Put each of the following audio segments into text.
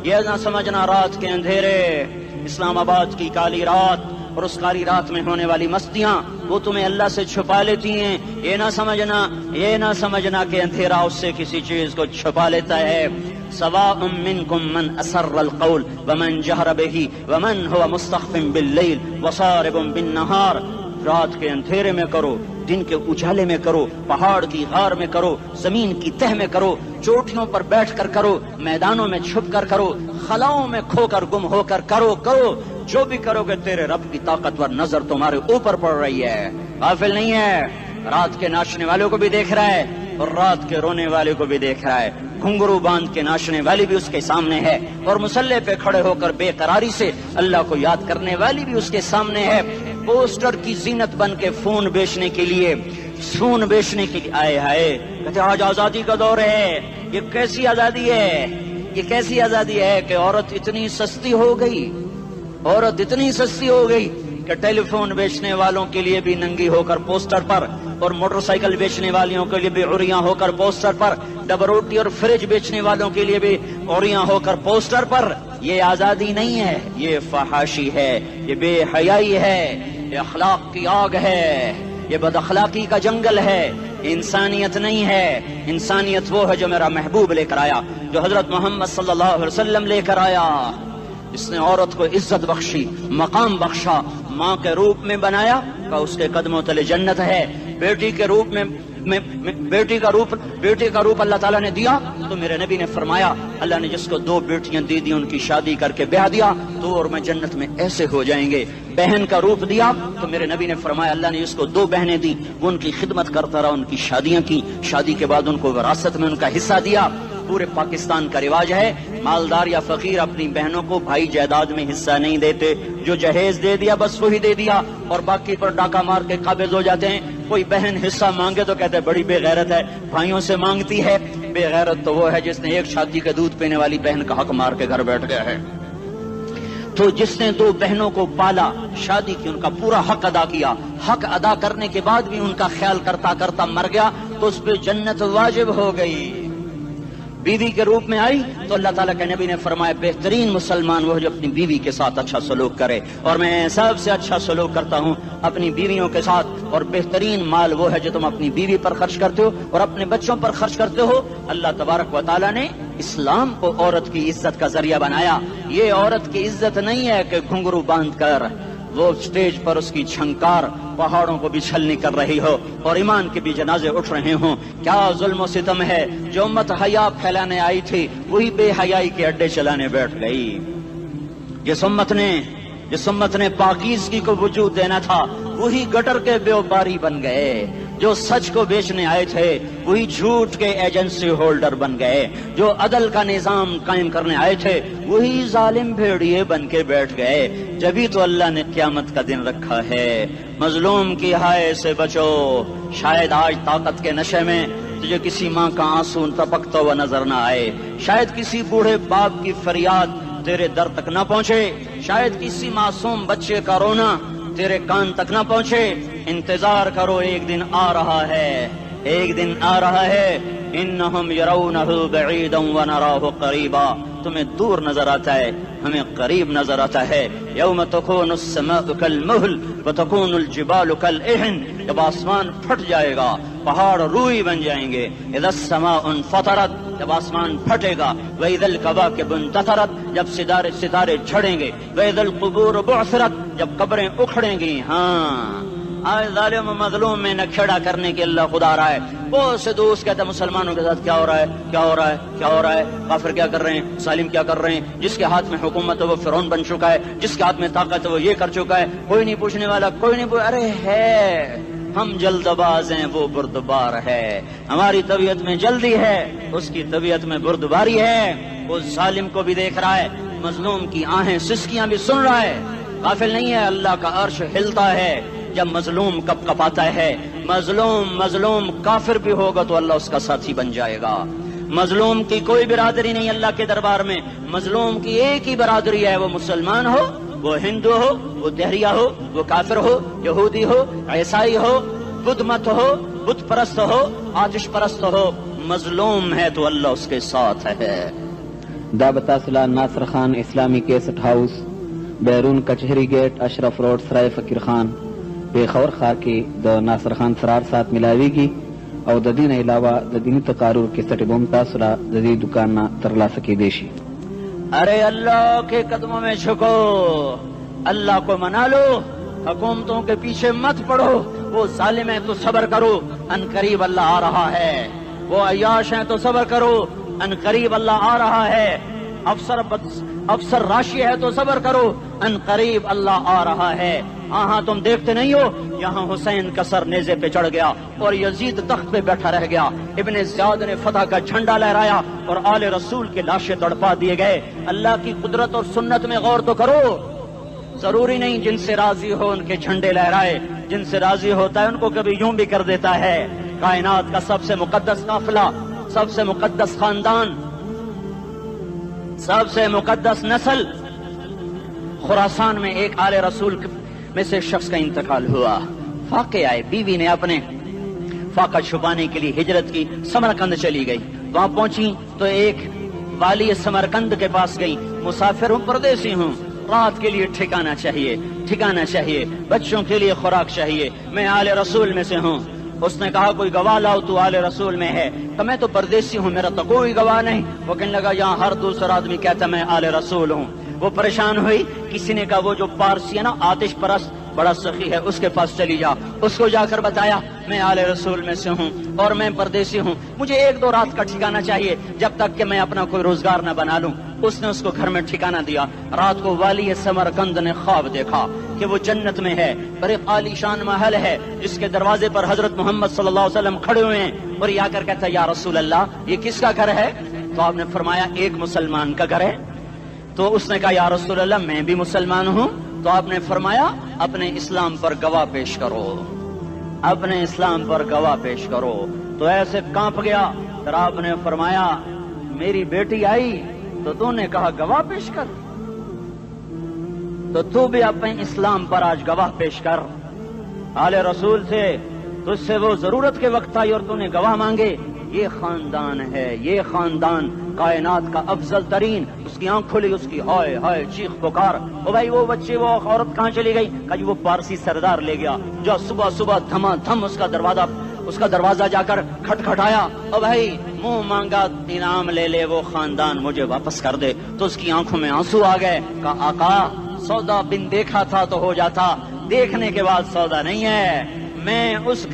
یہ نہ سمجھنا رات کے اندھیرے، اسلام آباد کی کالی رات اور اس کالی رات میں ہونے والی مستیاں وہ تمہیں اللہ سے چھپا لیتی ہیں۔ یہ نہ سمجھنا کہ اندھیرا اس سے کسی چیز کو چھپا لیتا ہے۔ سواء منکم من اسر القول ومن جہر بہ ومن هو مستخف باللیل وصارب بالنہار۔ رات کے اندھیرے میں کرو، دن کے اجالے میں کرو، پہاڑ کی غار میں کرو، زمین کی تہ میں کرو، چوٹیوں پر بیٹھ کر کرو، میدانوں میں چھپ کر کرو، خلاؤں میں کھو کر گم ہو کر کرو جو بھی کرو گے تیرے رب کی طاقتور نظر تمہارے اوپر پڑ رہی ہے، غافل نہیں ہے۔ رات کے ناچنے والوں کو بھی دیکھ رہا ہے اور رات کے رونے والے کو بھی دیکھ رہا ہے، گھنگرو باندھ کے ناچنے والی بھی اس کے سامنے ہے اور مسلح پہ کھڑے ہو کر بے قراری سے اللہ کو یاد کرنے والی بھی اس کے سامنے ہے۔ پوسٹر کی زینت بن کے فون بیچنے کے لیے آئے ہائے کہتے آج آزادی کا دور ہے۔ یہ کیسی آزادی ہے کہ عورت اتنی سستی ہو گئی کہ ٹیلی فون بیچنے والوں کے لیے بھی ننگی ہو کر پوسٹر پر، اور موٹر سائیکل بیچنے والوں کے لیے بھی عریاں ہو کر پوسٹر پر، ڈبل روٹی اور فریج بیچنے والوں کے لیے بھی عریاں ہو کر پوسٹر پر۔ یہ آزادی نہیں ہے، یہ فحاشی ہے، یہ بے حیائی ہے، یہ اخلاق کی آگ ہے، یہ بد اخلاقی کا جنگل ہے، انسانیت نہیں ہے۔ انسانیت وہ ہے جو میرا محبوب لے کر آیا، جو حضرت محمد صلی اللہ علیہ وسلم لے کر آیا۔ اس نے عورت کو عزت بخشی، مقام بخشا، ماں کے روپ میں بنایا کہ اس کے قدموں تلے جنت ہے، بیٹی کے روپ میں بیٹی کا روپ اللہ تعالیٰ نے دیا تو میرے نبی نے فرمایا اللہ نے جس کو 2 بیٹیاں دی ان کی شادی کر کے بیاہ دیا تو اور میں جنت میں ایسے ہو جائیں گے۔ بہن کا روپ دیا تو میرے نبی نے فرمایا اللہ نے جس کو 2 بہنیں دی وہ ان کی خدمت کرتا رہا، ان کی شادیاں کی، شادی کے بعد ان کو وراثت میں ان کا حصہ دیا۔ پورے پاکستان کا رواج ہے مالدار یا فقیر اپنی بہنوں کو بھائی جائیداد میں حصہ نہیں دیتے، جو جہیز دے دیا بس وہی دے دیا اور باقی پر ڈاکہ مار کے قابض ہو جاتے ہیں۔ کوئی بہن حصہ مانگے تو کہتے بڑی بے غیرت ہے، بھائیوں سے مانگتی ہے۔ بے غیرت تو وہ ہے جس نے ایک شادی کے دودھ پینے والی بہن کا حق مار کے گھر بیٹھ گیا ہے۔ تو جس نے 2 بہنوں کو پالا، شادی کی، ان کا پورا حق ادا کیا، حق ادا کرنے کے بعد بھی ان کا خیال کرتا کرتا مر گیا تو اس پہ جنت واجب ہو گئی۔ بیوی کے روپ میں آئی تو اللہ تعالیٰ کے نبی نے فرمایا بہترین مسلمان وہ جو اپنی بیوی کے ساتھ اچھا سلوک کرے، اور میں سب سے اچھا سلوک کرتا ہوں اپنی بیویوں کے ساتھ، اور بہترین مال وہ ہے جو تم اپنی بیوی پر خرچ کرتے ہو اور اپنے بچوں پر خرچ کرتے ہو۔ اللہ تبارک و تعالیٰ نے اسلام کو عورت کی عزت کا ذریعہ بنایا۔ یہ عورت کی عزت نہیں ہے کہ گھنگرو باندھ کر وہ اسٹیج پر اس کی چھنکار پہاڑوں کو بھی چھلنی کر رہی ہو اور ایمان کے بھی جنازے اٹھ رہے ہوں۔ کیا ظلم و ستم ہے، جو امت حیا پھیلانے آئی تھی وہی بے حیائی کے اڈے چلانے بیٹھ گئی۔ جس امت نے پاکیزگی کو وجود دینا تھا وہی گٹر کے بیوباری بن گئے، جو سچ کو بیچنے آئے تھے وہی جھوٹ کے ایجنسی ہولڈر بن گئے، جو عدل کا نظام قائم کرنے آئے تھے وہی ظالم بھیڑیے بن کے بیٹھ گئے۔ جبھی تو اللہ نے قیامت کا دن رکھا ہے۔ مظلوم کی ہائے سے بچو، شاید آج طاقت کے نشے میں تجھے کسی ماں کا آنسو ٹپکتا ہوا نظر نہ آئے، شاید کسی بوڑھے باپ کی فریاد تیرے در تک نہ پہنچے، شاید کسی معصوم بچے کا رونا تیرے کان تک نہ پہنچے۔ انتظار کرو، ایک دن آ رہا ہے، انہم یرونہ بعیدا ونراہ قریبا، تمہیں دور نظر آتا ہے ہمیں قریب نظر آتا ہے۔ یوم تکون السماء کالمہل وتکون الجبال کالعہن، جب آسمان پھٹ جائے گا پہاڑ روئی بن جائیں گے۔ اذا السماء انفطرت، جب آسمان پھٹے گا۔ واذا الکواکب انتثرت، جب ستارے جھڑیں گے۔ واذا القبور بعثرت، جب قبریں اکھڑیں گی۔ ہاں آج ظالم و مظلوم میں نہ کھیڑا کرنے کے اللہ خدا رہا ہے۔ بہت سے دوست کہتے ہیں مسلمانوں کے ساتھ کیا ہو رہا ہے، کافر کیا کر رہے ہیں، ظالم کیا کر رہے ہیں، جس کے ہاتھ میں حکومت ہے وہ فرعون بن چکا ہے، جس کے ہاتھ میں طاقت ہے وہ یہ کر چکا ہے، کوئی نہیں پوچھنے والا، ارے ہے ہم جلد باز ہیں وہ بردبار ہے، ہماری طبیعت میں جلدی ہے اس کی طبیعت میں بردباری ہے۔ وہ ظالم کو بھی دیکھ رہا ہے، مظلوم کی آہیں سسکیاں بھی سن رہا ہے، غافل نہیں ہے۔ اللہ کا عرش ہلتا ہے جب مظلوم کپ کپاتا ہے۔ مظلوم کافر بھی ہوگا تو اللہ اس کا ساتھی بن جائے گا۔ مظلوم کی کوئی برادری نہیں اللہ کے دربار میں، مظلوم کی ایک ہی برادری ہے، وہ مسلمان ہو، وہ ہندو ہو، وہ دہریہ ہو، وہ کافر ہو، یہودی ہو، عیسائی ہو، بدھ مت ہو، بت پرست ہو، آتش پرست ہو، مظلوم ہے تو اللہ اس کے ساتھ ہے۔ دا بتاسلا ناصر خان اسلامی کیسٹ ہاؤس بیرون کچہری گیٹ اشرف روڈ سرائے فقیر خان پیښور ښار کې د ناصر خان سرار سات ملاویږي او د دې نه علاوه د دیني تقارر کیسټ به هم تاسو را د دې دکان نه ترلاسه کیدی شي. ارے اللہ کے قدموں میں جھکو، اللہ کو منا لو، حکومتوں کے پیچھے مت پڑو، وہ ظالم ہیں تو صبر کرو، ان قریب اللہ آ رہا ہے، وہ عیاش ہیں تو صبر کرو، ان قریب اللہ آ رہا ہے، افسر راشی ہے تو صبر کرو، ان قریب اللہ آ رہا ہے. ہاں تم دیکھتے نہیں ہو یہاں حسین کا سر نیزے پہ چڑھ گیا اور یزید تخت پہ بیٹھا رہ گیا، ابن زیاد نے فتح کا جھنڈا لہرایا اور آل رسول کے لاشیں تڑپا دیے گئے. اللہ کی قدرت اور سنت میں غور تو کرو. ضروری نہیں جن سے راضی ہو ان کے جھنڈے لہرائے، جن سے راضی ہوتا ہے ان کو کبھی یوں بھی کر دیتا ہے. کائنات کا سب سے مقدس قافلہ، سب سے مقدس خاندان، سب سے مقدس نسل، خراسان میں ایک آل رسول میں سے شخص کا انتقال ہوا. فاقے آئے، بیوی نے اپنے فاقہ چھپانے کے لیے ہجرت کی، سمرقند چلی گئی. وہاں پہنچی تو ایک والی سمرقند کے پاس گئی. مسافر ہوں، پردیسی ہوں، رات کے لیے ٹھکانہ چاہیے، بچوں کے لیے خوراک چاہیے، میں آل رسول میں سے ہوں. اس نے کہا کوئی گواہ لاؤ، تو آل رسول میں ہے. تو میں تو پردیسی ہوں، میرا تو کوئی گواہ نہیں. وہ کہنے لگا یہاں ہر دوسرا آدمی کہتا میں آل رسول ہوں. وہ پریشان ہوئی. کسی نے کہا وہ جو پارسی ہے نا آتش پرست بڑا سخی ہے، اس کے پاس چلی جا. اس کو جا کر بتایا میں آل رسول میں سے ہوں اور میں پردیسی ہوں، مجھے 1-2 رات کا ٹھکانہ چاہیے جب تک کہ میں اپنا کوئی روزگار نہ بنا لوں. اس نے اس کو گھر میں ٹھکانہ دیا. رات کو والی سمرقند نے خواب دیکھا کہ وہ جنت میں ہے، بڑے عالی شان محل ہے جس کے دروازے پر حضرت محمد صلی اللہ علیہ وسلم کھڑے ہوئے ہیں. اور یہ آ کر کہتا ہے یا رسول اللہ یہ کس کا گھر ہے؟ تو آپ نے فرمایا ایک مسلمان کا گھر ہے. تو اس نے کہا یا رسول اللہ میں بھی مسلمان ہوں. تو آپ نے فرمایا اپنے اسلام پر گواہ پیش کرو، اپنے اسلام پر گواہ پیش کرو. تو ایسے کانپ گیا. پھر آپ نے فرمایا میری بیٹی آئی تو تو نے کہا گواہ پیش کر، تو تو بھی اپنے اسلام پر آج گواہ پیش کر. آل رسول سے تجھ سے وہ ضرورت کے وقت آئی اور تو نے گواہ مانگے. یہ خاندان ہے، یہ خاندان کائنات کا افضل ترین. اس کی آنکھ کھلی، اس کی ہائے ہائے چیخ پکار. او بھائی وہ بچے وہ عورت کہاں چلی گئی؟ کہا وہ پارسی سردار لے گیا جو صبح صبح دھما دھم اس کا دروازہ جا کر کھٹکھٹایا. او بھائی منہ مانگا انعام لے لے، وہ خاندان مجھے واپس کر دے. تو اس کی آنکھوں میں آنسو آ گئے. کہا آقا سودا بن دیکھا تھا تو ہو جاتا، دیکھنے کے بعد سودا نہیں ہے. میں اس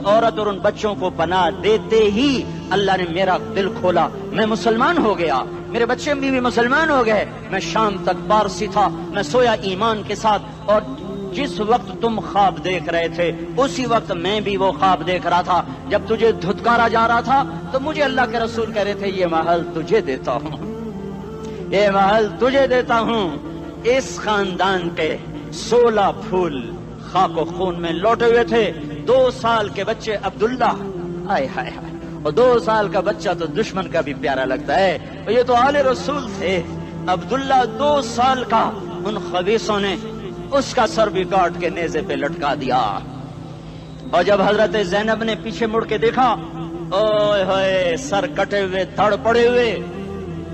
عورت اور ان بچوں کو پناہ دیتے ہی اللہ نے میرا دل کھولا، میں مسلمان ہو گیا، میرے بچے بھی مسلمان ہو گئے. میں شام تک پارسی تھا، میں سویا ایمان کے ساتھ، اور جس وقت تم خواب دیکھ رہے تھے اسی وقت میں بھی وہ خواب دیکھ رہا تھا. جب تجھے دھتکارا جا رہا تھا تو مجھے اللہ کے رسول کہہ رہے تھے یہ محل تجھے دیتا ہوں، یہ محل تجھے دیتا ہوں. اس خاندان کے 16 پھول خاک و خون میں لوٹے ہوئے تھے. 2 سال کے بچے عبداللہ، ہائے ہائے ہائے، اور 2 سال کا بچہ تو دشمن کا بھی پیارا لگتا ہے. یہ تو آل رسول تھے. عبداللہ 2 سال کا، ان خبیثوں نے اس کا سر بھی کاٹ کے نیزے پہ لٹکا دیا. اور جب حضرت زینب نے پیچھے مڑ کے دیکھا، اوئے ہوئے سر کٹے ہوئے دھڑ پڑے ہوئے،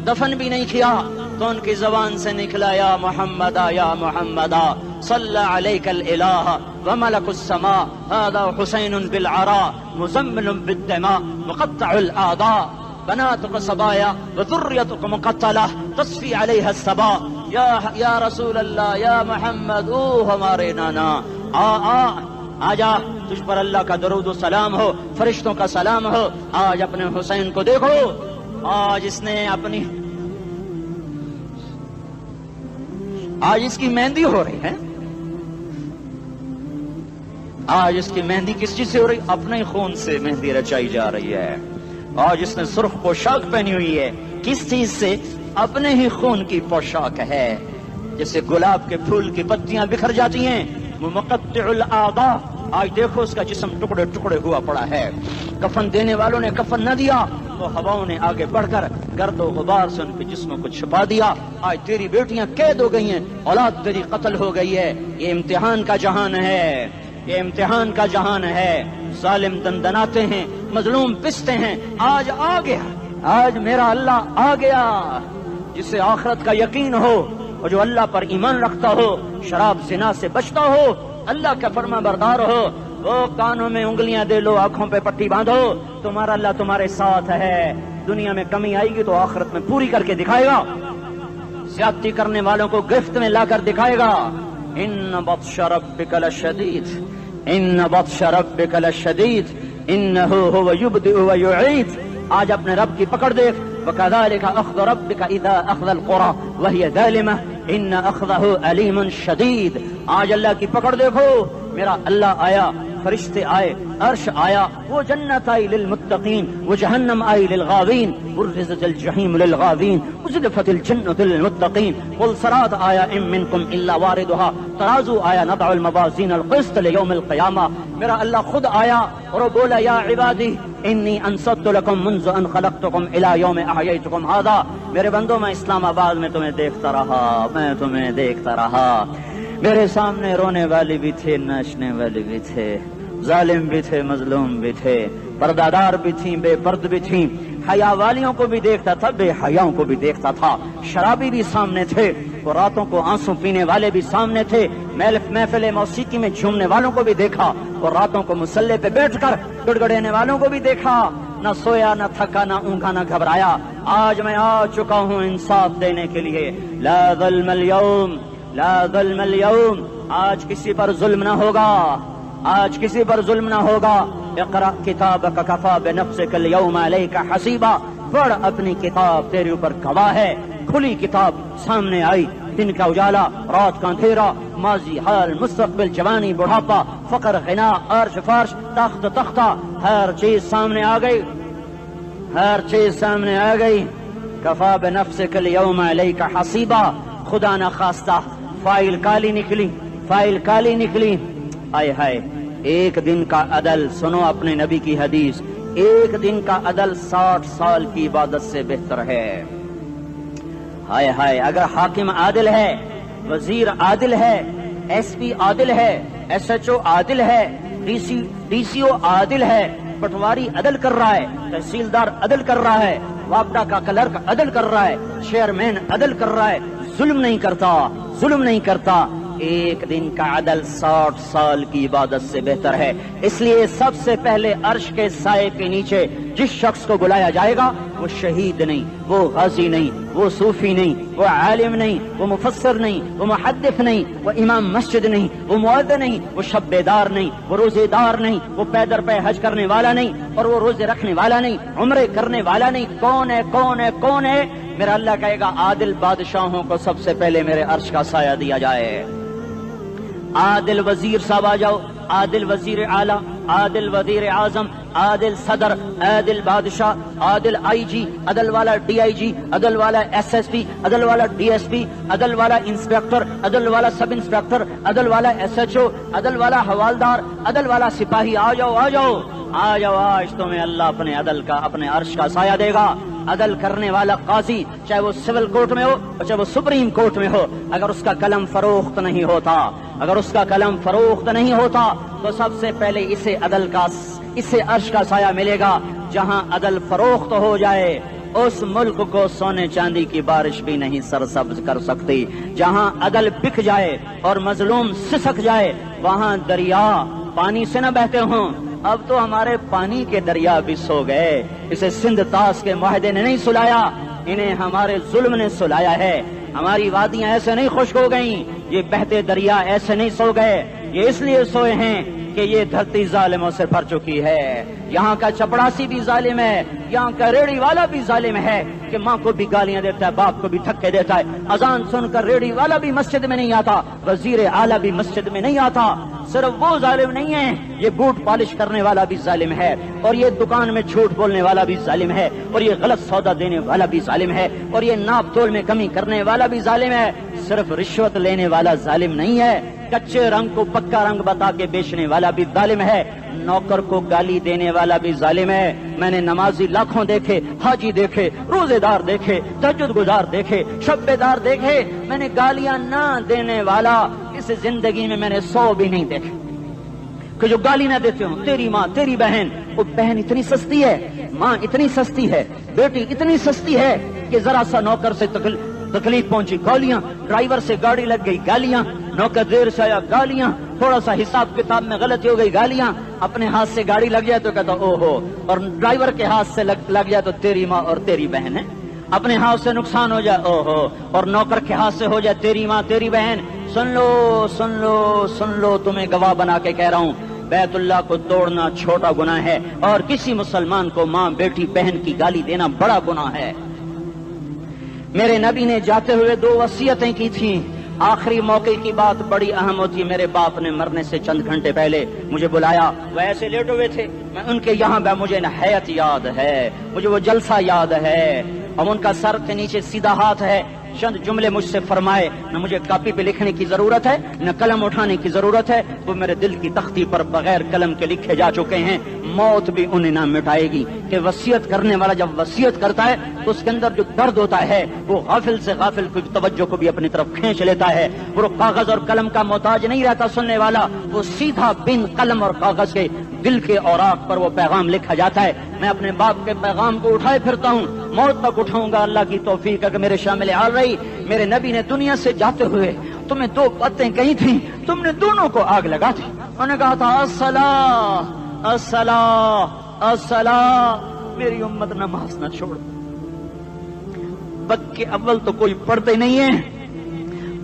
دفن بھی نہیں کیا، تو ان کی زبان سے نکلا یا محمدا یا محمدا صلی علیک الالہ وملک السماء هذا حسین بالعراء مزمل بالدماء مقطع الاعضاء بناتك صبايا وذريتك مقتلة تصفي عليها الصبا. یا رسول اللہ یا محمد، او ہمارے نانا، آ جا، تجھ پر اللہ کا درود و سلام ہو، فرشتوں کا سلام ہو. آج اپنے حسین کو دیکھو، آج اس کی مہندی ہو رہی ہے. آج اس کی مہندی کس چیز سے ہو رہی؟ اپنے خون سے مہندی رچائی جا رہی ہے. آج اس نے سرخ پوشاک پہنی ہوئی ہے، کس چیز سے؟ اپنے ہی خون کی پوشاک ہے. جیسے گلاب کے پھول کی پتیاں بکھر جاتی ہیں، وہ مقطع الاعضاء. آج دیکھو اس کا جسم ٹکڑے ٹکڑے ہوا پڑا ہے. کفن دینے والوں نے کفن نہ دیا تو ہواؤں نے آگے بڑھ کر گرد و غبار سے ان کے جسموں کو چھپا دیا. آج تیری بیٹیاں قید ہو گئی ہیں، اولاد تیری قتل ہو گئی ہے. یہ امتحان کا جہان ہے، یہ امتحان کا جہان ہے. ظالم دندناتے ہیں، مظلوم پستے ہیں. آج آ گیا، آج میرا اللہ آ گیا. جسے آخرت کا یقین ہو اور جو اللہ پر ایمان رکھتا ہو، شراب زنا سے بچتا ہو، اللہ کا فرما بردار ہو، وہ کانوں میں انگلیاں دے لو، آنکھوں پہ پٹی باندھو، تمہارا اللہ تمہارے ساتھ ہے۔ دنیا میں کمی آئے گی تو آخرت میں پوری کر کے دکھائے گا، زیادتی کرنے والوں کو گرفت میں لا کر دکھائے گا۔ ان بطش ربک لشدید، ان بطش ربک لشدید انہ هو یبدئ ویعید۔ آج اپنے رب کی پکڑ دیکھ، وکذالک اخذ ربک اذا اخذ القری وہی ظالمہ ان اخذہ علیم شدید۔ آج اللہ کی پکڑ دیکھو، میرا اللہ آیا، فرشتے آئے، عرش آیا، وہ جنت آئی للمتقین، وہ جہنم آئی للغاوین، برزت الجحیم للغاوین، ازلفت الجنت للمتقین، قل صراط آیا ام منکم الا واردها، ترازو آیا، نضع الموازین القسط لیوم القیامہ۔ میرا اللہ خود آیا اور وہ بولا یا عبادی انی انصت لکم منذ ان خلقتکم الی یوم احییتکم ھذا۔ میرے بندوں، میں اسلام آباد میں تمہیں دیکھتا رہا، میں تمہیں دیکھتا رہا، میرے سامنے رونے والے بھی تھے، ناچنے والے بھی تھے، ظالم بھی تھے، مظلوم بھی تھے، پردادار بھی تھیں، بے پرد بھی تھیں، حیا والیوں کو بھی دیکھتا تھا، بے حیاؤں کو بھی دیکھتا تھا، شرابی بھی سامنے تھے اور راتوں کو آنسو پینے والے بھی سامنے تھے، محفل موسیقی میں جھومنے والوں کو بھی دیکھا اور راتوں کو مسلح پہ بیٹھ کر گڑگڑانے والوں کو بھی دیکھا۔ نہ سویا، نہ تھکا، نہ اونگا، نہ گھبرایا۔ آج میں آ چکا ہوں انصاف دینے کے لیے۔ لا ظلم اليوم، لا ظلم اليوم، آج کسی پر ظلم نہ ہوگا، آج کسی پر ظلم نہ ہوگا۔ اقرأ کتابک کفی بنفسک اليوم علیک حسیبا، پڑھ اپنی کتاب، تیرے اوپر گواہ ہے۔ کھلی کتاب سامنے آئی، دن کا اجالا، رات کا اندھیرا، ماضی، حال، مستقبل، جوانی، بڑھاپا، فقر، غنا، عرش، فرش، تخت، تختہ، ہر چیز سامنے آ گئی، ہر چیز سامنے آ گئی۔ کفی بنفسک اليوم علیک حسیبا، خدا نہ خواستہ فائل کالی نکلی، فائل کالی نکلی۔ آئے ہائے، ایک دن کا عدل، سنو اپنے نبی کی حدیث، ایک دن کا عدل 60 سال کی عبادت سے بہتر ہے۔ ہائے ہائے، اگر حاکم عادل ہے، وزیر عادل ہے، ایس پی عادل ہے، ایس ایچ او عادل ہے، ڈی سی او عادل ہے، پٹواری عدل کر رہا ہے، تحصیلدار عدل کر رہا ہے، وابڈا کا کلرک عدل کر رہا ہے، چیئرمین عدل کر رہا ہے، ظلم نہیں کرتا، ظلم نہیں کرتا، ایک دن کا عدل 60 سال کی عبادت سے بہتر ہے۔ اس لیے سب سے پہلے عرش کے سائے کے نیچے جس شخص کو بلایا جائے گا وہ شہید نہیں، وہ غازی نہیں، وہ صوفی نہیں، وہ عالم نہیں، وہ مفسر نہیں، وہ محدث نہیں، وہ امام مسجد نہیں، وہ مؤذن نہیں، وہ شب بیدار نہیں، وہ روزے دار نہیں، وہ پیدر پہ حج کرنے والا نہیں، اور وہ روزے رکھنے والا نہیں، عمرے کرنے والا نہیں۔ کون ہے، کون ہے، کون ہے؟ میرا اللہ کہے گا عادل بادشاہوں کو سب سے پہلے میرے عرش کا سایہ دیا جائے۔ عادل وزیر صاحب آ جاؤ، عادل وزیر اعلیٰ، عادل وزیر اعظم، عادل صدر، عادل بادشاہ، عادل آئی جی، عدل والا ڈی آئی جی، عدل والا ایس ایس پی، عدل والا ڈی ایس پی، عدل والا انسپیکٹر، عدل والا سب انسپیکٹر، عدل والا ایس ایچ او، عدل والا حوالدار، عدل والا سپاہی، آ جاؤ آ جاؤ آ جاؤ، آج تمہیں اللہ اپنے عدل کا، اپنے عرش کا سایہ دے گا۔ عدل کرنے والا قاضی، چاہے وہ سول کورٹ میں ہو اور چاہے وہ سپریم کورٹ میں ہو، اگر اس کا قلم فروخت نہیں ہوتا، اگر اس کا قلم فروخت نہیں ہوتا تو سب سے پہلے اسے عدل کا، اسے عرش کا سایہ ملے گا۔ جہاں عدل فروخت ہو جائے اس ملک کو سونے چاندی کی بارش بھی نہیں سرسبز کر سکتی۔ جہاں عدل بک جائے اور مظلوم سسک جائے وہاں دریا پانی سے نہ بہتے ہوں۔ اب تو ہمارے پانی کے دریا بھی سو گئے، اسے سندھ طاس کے معاہدے نے نہیں سلایا، انہیں ہمارے ظلم نے سلایا ہے۔ ہماری وادیاں ایسے نہیں خشک ہو گئیں، یہ بہتے دریا ایسے نہیں سو گئے، یہ اس لیے سوئے ہیں کہ یہ دھرتی ظالموں سے بھر چکی ہے۔ یہاں کا چپڑاسی بھی ظالم ہے، یہاں کا ریڑھی والا بھی ظالم ہے کہ ماں کو بھی گالیاں دیتا ہے، باپ کو بھی دھکے دیتا ہے۔ اذان سن کر ریڑھی والا بھی مسجد میں نہیں آتا، وزیر اعلیٰ بھی مسجد میں نہیں آتا۔ صرف وہ ظالم نہیں ہے، یہ بوٹ پالش کرنے والا بھی ظالم ہے، اور یہ دکان میں جھوٹ بولنے والا بھی ظالم ہے، اور یہ غلط سودا دینے والا بھی ظالم ہے، اور یہ ناپ تول میں کمی کرنے والا بھی ظالم ہے۔ صرف رشوت لینے والا ظالم نہیں ہے، کچے رنگ کو پکا رنگ بتا کے بیچنے والا بھی ظالم ہے، نوکر کو گالی دینے والا بھی ظالم ہے۔ میں نے نمازی لاکھوں دیکھے، حاجی دیکھے، روزے دار دیکھے، تہجد گزار دیکھے، شب بیدار دیکھے، میں نے گالیاں نہ دینے والا اس زندگی میں نے 100 بھی نہیں دیکھے کہ جو گالی نہ دیتے ہوں۔ تیری ماں، تیری بہن، وہ بہن اتنی سستی ہے، ماں اتنی سستی ہے، بیٹی اتنی سستی ہے کہ ذرا سا نوکر سے تکلیف پہنچی گالیاں، ڈرائیور سے گاڑی لگ گئی گالیاں، نوکر دیر سے آیا گالیاں، تھوڑا سا حساب کتاب میں غلطی ہو گئی گالیاں، اپنے ہاتھ سے گاڑی لگ جائے تو کہتا او ہو، اور ڈرائیور کے ہاتھ سے لگ جائے تو تیری ماں اور تیری بہن ہے، اپنے ہاتھ سے نقصان ہو جائے او ہو، اور نوکر کے ہاتھ سے ہو جائے تیری ماں تیری بہن۔ سن لو سن لو سن لو، تمہیں گواہ بنا کے کہہ رہا ہوں، بیت اللہ کو توڑنا چھوٹا گناہ ہے، اور کسی مسلمان کو ماں بیٹی بہن کی گالی دینا بڑا گناہ ہے۔ میرے نبی نے جاتے ہوئے 2 وصیتیں کی تھیں، آخری موقع کی بات بڑی اہم ہوتی ہے۔ میرے باپ نے مرنے سے چند گھنٹے پہلے مجھے بلایا، وہ ایسے لیٹے ہوئے تھے، میں ان کے یہاں مجھے نہایت یاد ہے، مجھے وہ جلسہ یاد ہے، اور ان کا سر کے نیچے سیدھا ہاتھ ہے۔ چند جملے مجھ سے فرمائے، نہ مجھے کاپی پہ لکھنے کی ضرورت ہے نہ قلم اٹھانے کی ضرورت ہے، وہ میرے دل کی تختی پر بغیر قلم کے لکھے جا چکے ہیں، موت بھی انہیں نہ مٹائے گی کہ وصیت کرنے والا جب وصیت کرتا ہے تو اس کے اندر جو درد ہوتا ہے وہ غافل سے غافل کی توجہ کو بھی اپنی طرف کھینچ لیتا ہے، وہ کاغذ اور قلم کا محتاج نہیں رہتا سننے والا، وہ سیدھا بن قلم اور کاغذ کے دل کے اوراق پر وہ پیغام لکھا جاتا ہے۔ میں اپنے باپ کے پیغام کو اٹھائے پھرتا ہوں، موت تک اٹھاؤں گا، اللہ کی توفیق ہے کہ میرے شامل حال رہی۔ میرے نبی نے دنیا سے جاتے ہوئے تمہیں 2 باتیں کہی تھیں، تم نے دونوں کو آگ لگا دی۔ انہوں نے کہا تھا الصلاۃ الصلاۃ الصلاۃ، میری امت نماز نہ چھوڑ۔ پکے اول تو کوئی پڑھتے نہیں ہے،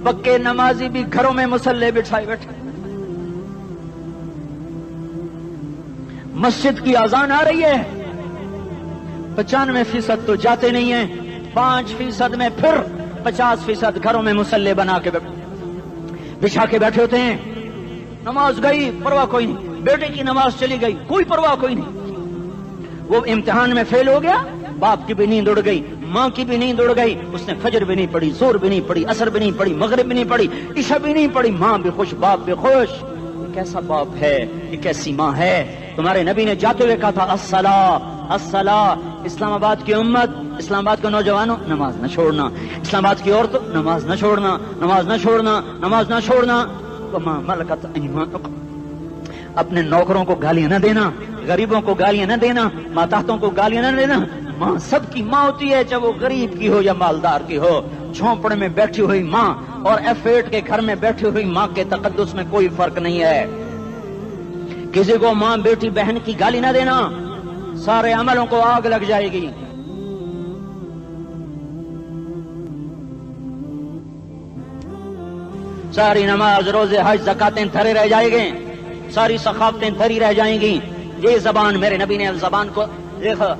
پکے نمازی بھی گھروں میں مصلے بچھائے بیٹھے، مسجد کی اذان آ رہی ہے، 95% تو جاتے نہیں ہیں، 5% میں پھر 50% گھروں میں مصلے بنا کے بچھا کے بیٹھے ہوتے ہیں۔ نماز گئی پرواہ کوئی نہیں، بیٹے کی نماز چلی گئی کوئی پرواہ کوئی نہیں، وہ امتحان میں فیل ہو گیا، باپ کی بھی نیند اڑ گئی، ماں کی بھی نیند اڑ گئی، اس نے فجر بھی نہیں پڑھی، زور بھی نہیں پڑھی، عصر بھی نہیں پڑھی، مغرب بھی نہیں پڑھی، عشاء بھی نہیں پڑھی، ماں بھی خوش باپ بھی خوش۔ یہ کیسا باپ ہے، یہ کیسی ماں ہے؟ تمہارے نبی نے جاتے ہوئے کہا تھا الصلاۃ الصلاۃ۔ اسلام آباد کی امت، اسلام آباد کے نوجوانوں، نماز نہ چھوڑنا، اسلام آباد کی عورتوں، نماز نہ چھوڑنا، نماز نہ چھوڑنا، نماز نہ چھوڑنا۔ وما ملکت ایمانکم، اپنے نوکروں کو گالیاں نہ دینا، غریبوں کو گالیاں نہ دینا، ماتحتوں کو گالیاں نہ دینا۔ ماں سب کی ماں ہوتی ہے، چاہے وہ غریب کی ہو یا مالدار کی ہو۔ جھونپڑے میں بیٹھی ہوئی ماں اور F8 کے گھر میں بیٹھی ہوئی ماں کے تقدس میں کوئی فرق نہیں ہے۔ کسی کو ماں بیٹی بہن کی گالی نہ دینا، سارے عملوں کو آگ لگ جائے گی۔ ساری نماز روزے حج زکاتیں دھرے رہ جائیں گے، ساری ثقافتیں دھری رہ جائیں گی۔ یہ زبان، میرے نبی نے زبان کو دیکھا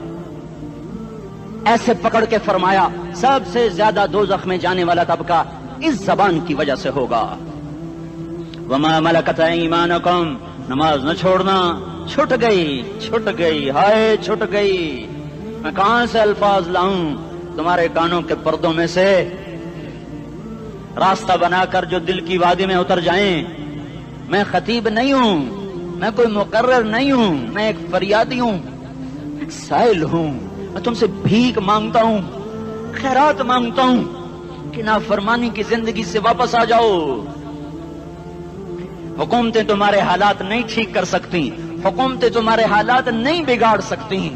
ایسے پکڑ کے فرمایا سب سے زیادہ دوزخ میں جانے والا طبقہ اس زبان کی وجہ سے ہوگا۔ وما ملکت ایمانکم، نماز نہ چھوڑنا۔ چھٹ گئی ہائے چھٹ گئی، میں کہاں سے الفاظ لاؤں تمہارے کانوں کے پردوں میں سے، راستہ بنا کر جو دل کی وادی میں اتر جائیں۔ میں خطیب نہیں ہوں، میں کوئی مقرر نہیں ہوں، میں ایک فریادی ہوں، ایک سائل ہوں، میں تم سے بھیک مانگتا ہوں، خیرات مانگتا ہوں کہ نافرمانی کی زندگی سے واپس آ جاؤ۔ حکومتیں تمہارے حالات نہیں ٹھیک کر سکتی، حکومتیں تمہارے حالات نہیں بگاڑ سکتی،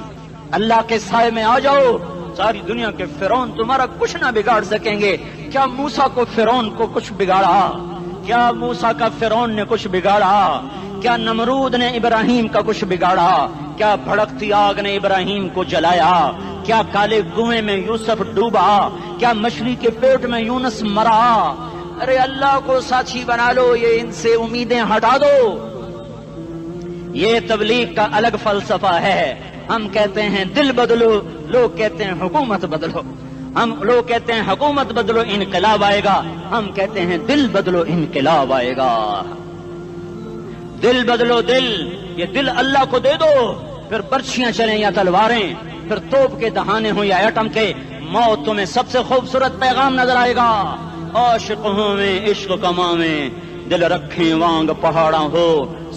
اللہ کے سائے میں آ جاؤ۔ ساری دنیا کے فرعون تمہارا کچھ نہ بگاڑ سکیں گے۔ کیا موسیٰ کو فرعون کو کچھ بگاڑا؟ کیا موسیٰ کا فرعون نے کچھ بگاڑا؟ کیا نمرود نے ابراہیم کا کچھ بگاڑا؟ کیا بھڑکتی آگ نے ابراہیم کو جلایا؟ کیا کالے کنویں میں یوسف ڈوبا؟ کیا مچھلی کے پیٹ میں یونس مرا؟ ارے اللہ کو ساتھی بنا لو، یہ ان سے امیدیں ہٹا دو۔ یہ تبلیغ کا الگ فلسفہ ہے۔ ہم کہتے ہیں دل بدلو، لوگ کہتے ہیں حکومت بدلو۔ ہم لوگ کہتے ہیں حکومت بدلو انقلاب آئے گا، ہم کہتے ہیں دل بدلو انقلاب آئے گا۔ دل بدلو، دل، یہ دل اللہ کو دے دو، پھر برچیاں چلیں یا تلواریں، پھر توپ کے دہانے ہوں یا ایٹم کے، موت تمہیں سب سے خوبصورت پیغام نظر آئے گا۔ عاشق ہوں میں عشق کما میں، دل رکھیں وانگ پہاڑاں ہو،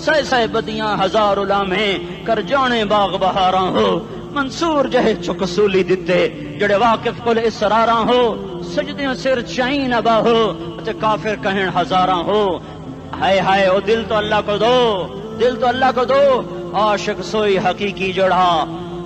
سہ سہ بدیاں ہزار لامہیں، کر جانے باغ بہاراں ہو، منصور جہے چکسولی دتے، جڑے واقف کل اسراراں ہو، سجدیوں سر چائیں نبا ہو، تے کافر کہیں ہزاراں ہو۔ ہائے ہائے، او دل تو اللہ کو دو، دل تو اللہ کو دو۔ عاشق سوئی حقیقی جڑا،